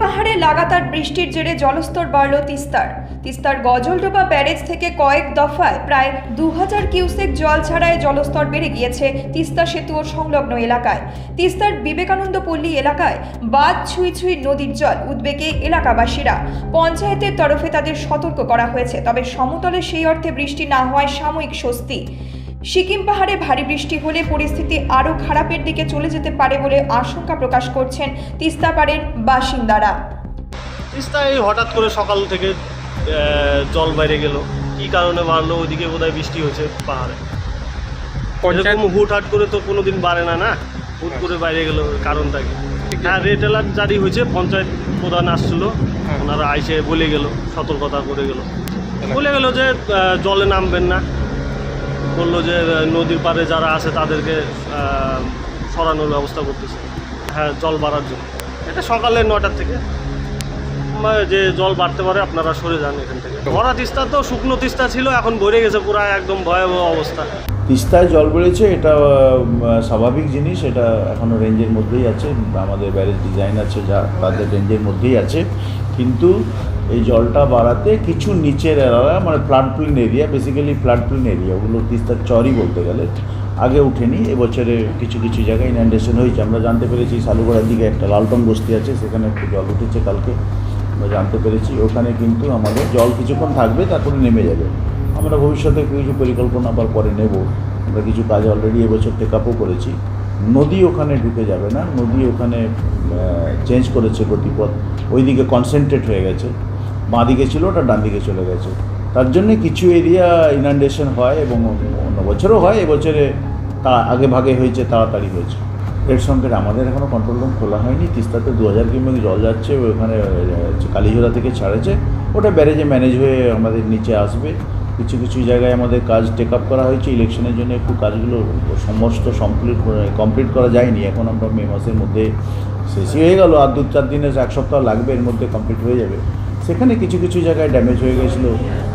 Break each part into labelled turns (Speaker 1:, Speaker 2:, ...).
Speaker 1: পাহাড়ে লাগাতার বৃষ্টির জেরে জলস্তর বাড়ল তিস্তার গজলডোবা ব্যারেজ থেকে কয়েক দফায় প্রায় 2000 কিউসেক জল ছাড়ায় জলস্তর বেড়ে গিয়েছে তিস্তা সেতু ও সংলগ্ন এলাকায়। তিস্তার বিবেকানন্দ পল্লী এলাকায় বাঁধ ছুঁই নদীর জল উদ্বেগে এলাকাবাসীরা। পঞ্চায়েতের তরফে তাদের সতর্ক করা হয়েছে, তবে সমতলে সেই অর্থে বৃষ্টি না হওয়ায় সাময়িক স্বস্তি। সিকিম পাহাড়ে ভারী বৃষ্টি হলে পরিস্থিতি আরও খারাপের দিকে চলে যেতে পারে বলে আশঙ্কা প্রকাশ করছেন তিস্তা পাড়ের বাসিন্দারা।
Speaker 2: তিস্তায় হঠাৎ করে সকাল থেকে জল বাইরে গেল, কি কারণে বাড়লো? ওইদিকে বোধহয় বৃষ্টি হয়েছে পাহাড়ে। এরকম হুটহাট করে তো কোনোদিন বাড়ে না, হুট করে বাইরে গেল, কারণটা কি? হ্যাঁ, রেড অ্যালার্ট জারি হয়েছে, পঞ্চায়েত প্রধান আসছিল, ওনারা আইসে বলে গেল, সতর্কতা করে গেল, বলে গেল যে জলে নামবেন না, বললো যে নদীর পাড়ে যারা আছে তাদেরকে সরানোর ব্যবস্থা করতেছে। হ্যাঁ, জল বাড়ার জন্য। এটা সকালে 9টার থেকে যে জল বাড়তে পারে, আপনারা সরে যান এখান থেকে। ভরা তিস্তা তো শুকনো তিস্তা ছিল, এখন ভরে গেছে পুরো, একদম ভয়াবহ অবস্থা।
Speaker 3: তিস্তায় জল বেড়েছে, এটা স্বাভাবিক জিনিস, এটা এখনও রেঞ্জের মধ্যেই আছে। আমাদের ব্যারেজ ডিজাইন আছে যা তাদের রেঞ্জের মধ্যেই আছে, কিন্তু এই জলটা বাড়াতে কিছু নিচের এলাকা, মানে ফ্লাডপ্লেন এরিয়া, বেসিক্যালি ফ্লাডপ্লেন এরিয়া, ওগুলো তিস্তার চরই বলতে গেলে, আগে উঠেনি। এবছরে কিছু কিছু জায়গায় ইনান্ডেশন হয়েছে। আমরা জানতে পেরেছি সালুগড়ার দিকে একটা লালটন বস্তি আছে, সেখানে একটু জল উঠেছে কালকে, আমরা জানতে পেরেছি। ওখানে কিন্তু আমাদের জল কিছুক্ষণ থাকবে, তারপরে নেমে যাবে। আমরা ভবিষ্যতে কিছু পরিকল্পনা আবার পরে নেব। আমরা কিছু কাজ অলরেডি এবছর টেক আপও করেছি। নদী ওখানে ঢুকে যাবে না, নদী ওখানে চেঞ্জ করেছে গতিপথ, ওইদিকে কনসেন্ট্রেট হয়ে গেছে। বাঁ দিকে ছিল, ওটা ডান দিকে চলে গেছে। তার জন্যে কিছু এরিয়া ইনান্ডেশন হয়, এবং অন্য বছরও হয়, এবছরে তা আগে ভাগে হয়েছে, তাড়াতাড়ি হয়েছে। এর সঙ্গে আমাদের এখনও কন্ট্রোল রুম খোলা হয়নি। তিস্তাতে 2000 কিউমেক জল যাচ্ছে, ওখানে কালীঝোড়া থেকে ছাড়েছে, ওটা ব্যারেজে ম্যানেজ হয়ে আমাদের নিচে আসবে। কিছু কিছু জায়গায় আমাদের কাজ টেক আপ করা হয়েছে, ইলেকশনের জন্য একটু কাজগুলো সমস্ত কমপ্লিট করা যায়নি। এখন আমরা মে মাসের মধ্যে শেষই হয়ে গেল, আর 2-4 দিনে 1 সপ্তাহ লাগবে, এর মধ্যে কমপ্লিট হয়ে যাবে। সেখানে কিছু কিছু জায়গায় ড্যামেজ হয়ে গেছিলো,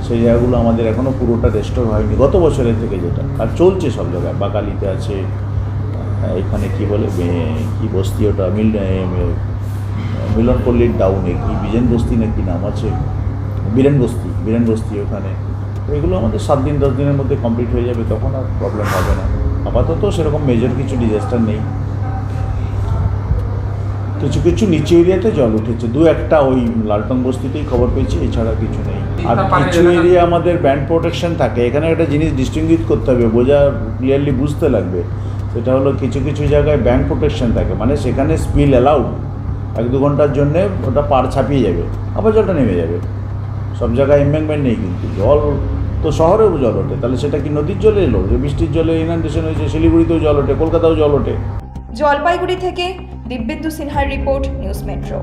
Speaker 3: সেই জায়গাগুলো আমাদের এখনও পুরোটা রেস্টোর হয়নি গত বছরের থেকে, যেটা আর চলছে সব জায়গায়। বাকালিতে আছে, এখানে কি বলে কি বস্তি, ওটা মিলনপল্লীর ডাউনে কি বিজেন বস্তি না কি নাম আছে, বীরেন বস্তি, ওখানে। এগুলো আমাদের 7-10 দিনের মধ্যে কমপ্লিট হয়ে যাবে, তখন আর প্রবলেম হবে না। আপাতত সেরকম মেজর কিছু ডিজাস্টার নেই। কিছু কিছু নিচে এরিয়াতে জল উঠেছে, 2-1টা ওই লালটন বস্তিতেই খবর পেয়েছি, এছাড়া কিছু নেই। আর কিছু এরিয়া আমাদের ব্যান্ড প্রোটেকশন থাকে। এখানে একটা জিনিস ডিস্টিংগুইশ করতে হবে, ক্লিয়ারলি বুঝতে লাগবে। সেটা হলো কিছু কিছু জায়গায় ব্যান্ড প্রোটেকশন থাকে, মানে সেখানে স্পিল অ্যালাউড, 1-2 ঘন্টার জন্যে ওটা পার ছাপিয়ে যাবে, আবার জলটা নেমে যাবে। সব জায়গায় এমব্যাঙ্কমেন্ট নেই, কিন্তু জল তো শহরেও জল ওঠে, তাহলে সেটা কি নদীর জলে এলো? যে বৃষ্টির জলে ইনান্ডেশন হয়েছে, শিলিগুড়িতেও জল ওঠে, কলকাতাও জল ওঠে।
Speaker 1: জলপাইগুড়ি থেকে দিব্যেন্দু সিনহার রিপোর্ট, নিউজ মেট্রো।